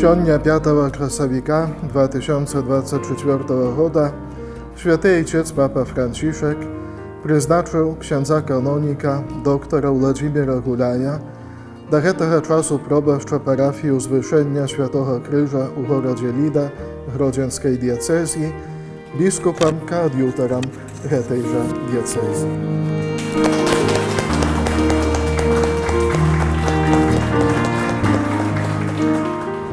Сьогодні 5 красовика 2024 года Święty Ojciec Papa Franciszek призначив księdza kanonika doktora Włodzimira Gulaja do tego czasu proboszcza parafii Uzwyszenia Świętego Krzyża u Gorodzie Lida Grodzieńskiej diecezji, biskupem koadjutorem tejże diecezji.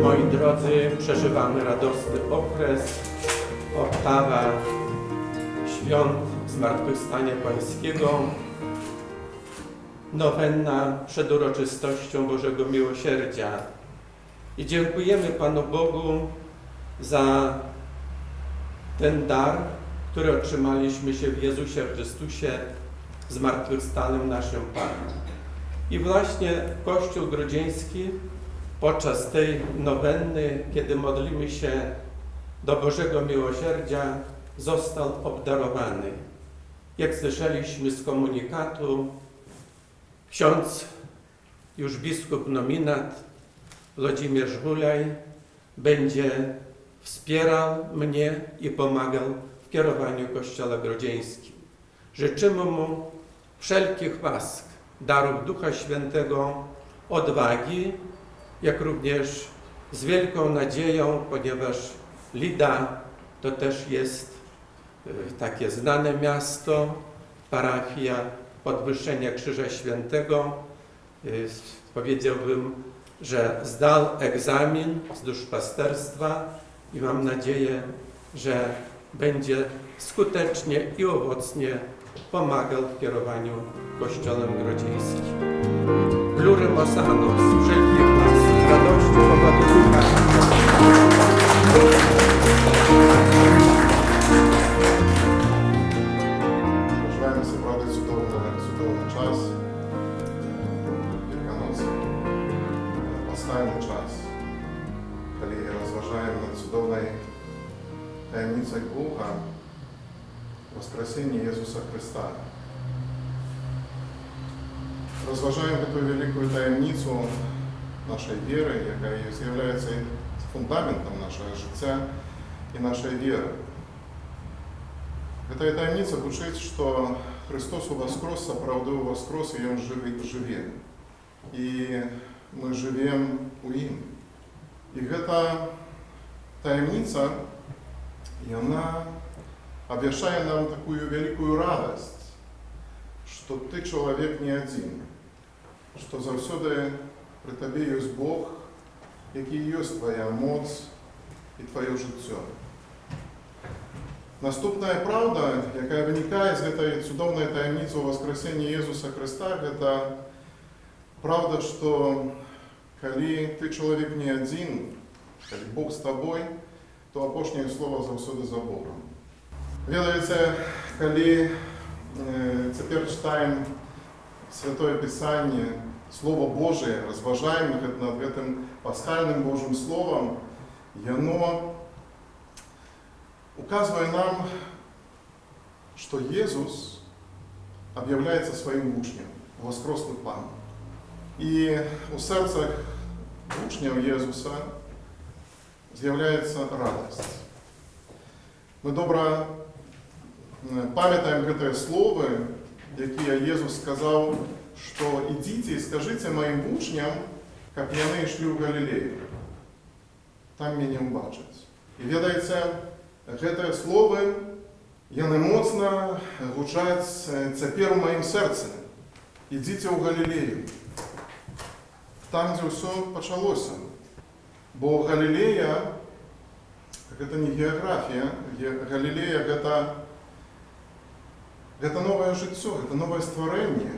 Moi drodzy, przeżywamy radosny okres, oktawa świąt Zmartwychwstania Pańskiego, nowenna przed uroczystością Bożego Miłosierdzia. I dziękujemy Panu Bogu za ten dar, który otrzymaliśmy się w Jezusie Chrystusie, zmartwychwstałym naszym Panem. I właśnie Kościół Grodzieński podczas tej nowenny, kiedy modlimy się do Bożego Miłosierdzia, został obdarowany. Jak słyszeliśmy z komunikatu, ksiądz, już biskup nominat Włodzimierz Gulaj będzie wspierał mnie i pomagał w kierowaniu Kościoła Grodzieńskim. Życzymy mu wszelkich łask, darów Ducha Świętego, odwagi, jak również z wielką nadzieją, ponieważ Lida to też jest takie znane miasto, parafia Podwyższenia Krzyża Świętego. Powiedziałbym, że zdał egzamin z duszpasterstwa i mam nadzieję, że będzie skutecznie i owocnie pomagał w kierowaniu Kościołem Grodzieńskim. Plurymos annos, wszelkich nas, radości, powody ducha. Бажаємо зібрати чудовий час, Великоноці, пасхальний час, коли розважаємо над чудовою таємницею Бога, Воскресіння Ісуса Христа. Розважаємо ту велику таємницю нашої віри, яка є фундаментом нашого життя і нашої віри. Эта таємниця учить, що Христос воскрес, оправдывал воскрес, и Он живет. И мы живем у Ним. И эта таємниця, и она обещает нам такую великую радость, что ты человек не один, что завсёды при тобі є Бог, який є твоя моць і твоє життя. Наступна правда, яка виникає з цієї чудовної таємниці Воскресіння Ісуса Христа, це правда, що коли ти чоловік не один, коли Бог з тобою, то опошнє слово завсюди за Богом. Ведаєте, коли тепер читаємо Святое Писание, Слово Божие, розважаємо над цим пасхальним Божим Словом, і воно указывая нам, что Иисус объявляется своим учнем, воскреслый Пан. И у сердца учнев Иисуса з'являється радость. Ми добре пам'ятаємо це слово, яке Ісус сказав, що «Ідіть і скажіть моїм учням, як я йшли в Галілею, там мене побачать». І відається, це слово яно моцно гучать тепер у моїм серці. Ідіть у Галілею, там, де все почалося. Бо Галілея – це не географія, Галілея – це нове життя, це нове створення.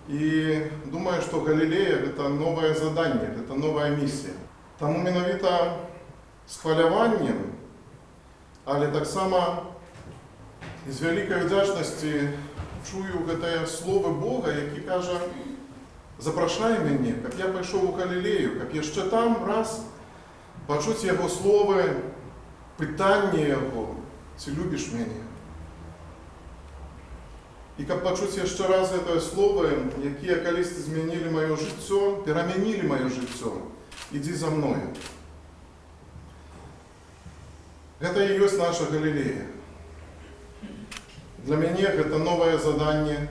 І думаю, що Галілея – це нове завдання, це нова місія. Тому менавіта з хвалюванням, але так само з великою вдячності чую це слово Бога, яке каже: «Запрошай мене, як я пішов у Галілею, як я ще там раз почути Його слово, питання Його, чи любиш мене?» І як почути ще раз це слово, яке колись змінили моє життя, перемінили моє життя, иди за мною. Это и есть наша Галилея. Для меня это новое задание,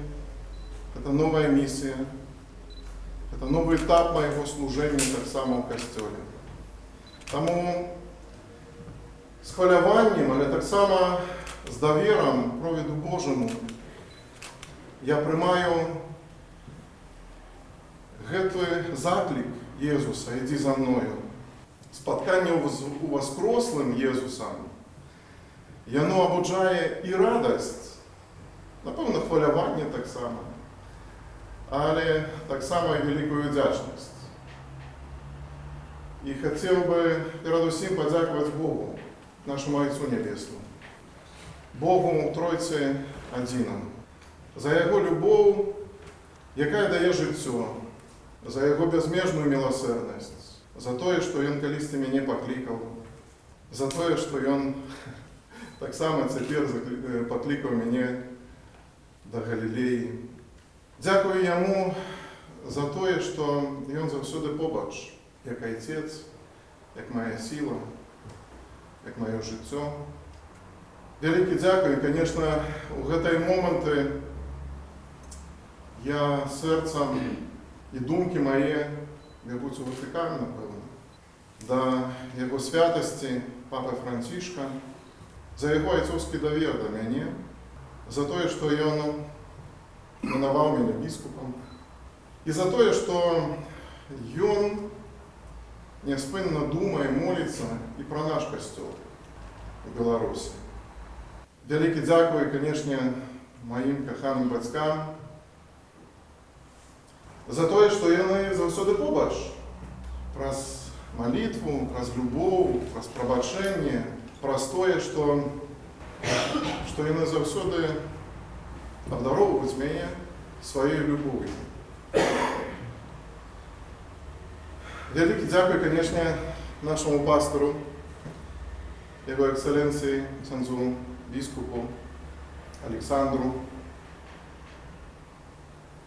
это новая миссия, это новый этап моего служения так само в костеле. Тому з хвалюванням, але так само з довіром провіду Божому я приймаю гэты заклик Єзуса, іди за мною. Споткання у воскрослим Єзусом, яно обуджає і радость, напевно, хвалювання так само, але так само і велику вдячність. І хотів би передусім подякувати Богу, нашему Отцу Небесному, Богу Тройці Одиному, за Його любов, яка дає життя, за Його безмежну милосердність, за те, що Він колись ти мене покликав, за те, що Він так само тепер покликав мене до Галілеї. Дякую Йому за те, що Він завсюди побач, як Отець, як моя сила, як моє життя. Велике дякую, звісно, у гэтай моменти я серцем і думки мої бегуть у Ватикан, напевно, до Його святості Папи Францишка, за Його отцовський довір до мене, за те, що Він іменував мене біскупом, і за те, що Він неспинно думає, молиться і про наш костел в Білорусі. Велике дякую, звісно, моїм коханим батькам за те, що вони завсюди побач. Праз молитву, праз любов, праз пробачення, праз те, що вони завсюди обдаровують мене своєю любов'ю. Велике дякую, звісно, нашому пастору, Його Екселенції, ксензу біскупу Олександру.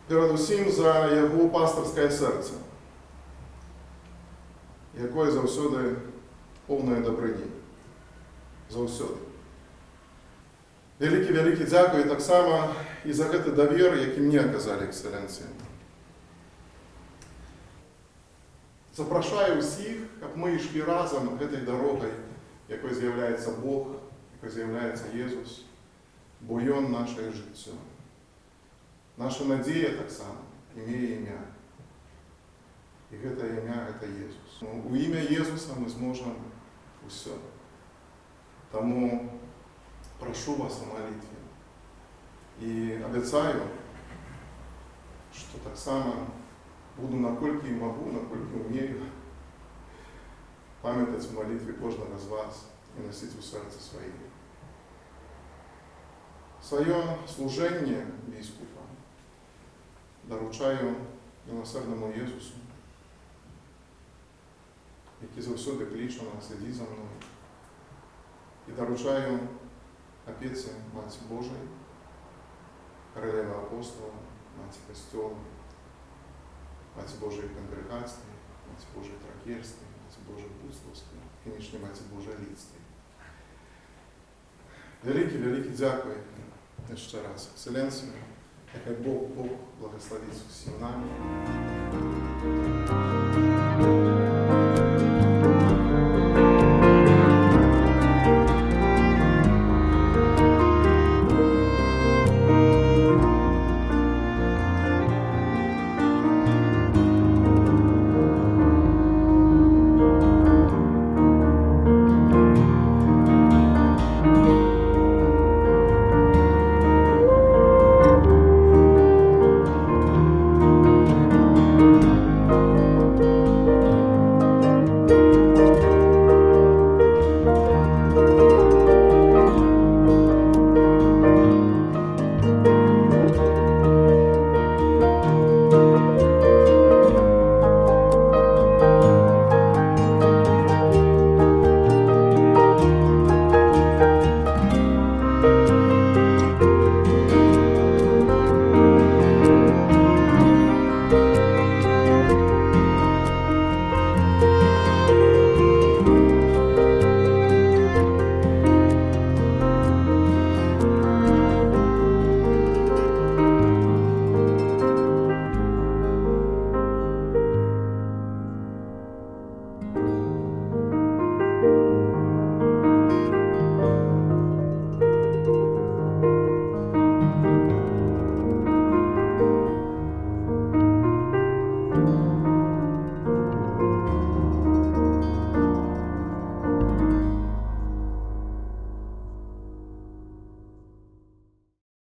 Передусім за його пасторське серце, яке завсюди повне доброти. Завсюди. Велике дякую так само і за цей довір, який мені оказали Екселенції. Запрошую всіх, щоб ми йшли разом цією дорогою, якою з'являється Бог, якою з'являється Єсус, бо Він наше життя. Наша надія так само має ім'я. І це ім'я – це Єсус. У ім'я Єсуса ми зможемо усе. Тому прошу вас о молитві. І обіцяю, що так само буду, наскільки можу, наскільки вмію, пам'ятати в молитві кожного з вас і носити у серці своє. Своє служення біскупа доручаю милосердному Єсусу, який завсюди кличе нас, іди за мною. І доручаю Опеці Матці Божої, Королеві Апостола, Матці Костьола, Матці Божої Конгрегації, Матці Божої Тракерської, Матці Божої Буцлавської, конечно, Матці Божої Ліцької. Велике дякую ще раз Екселенцію, нехай Бог благословить всім нам.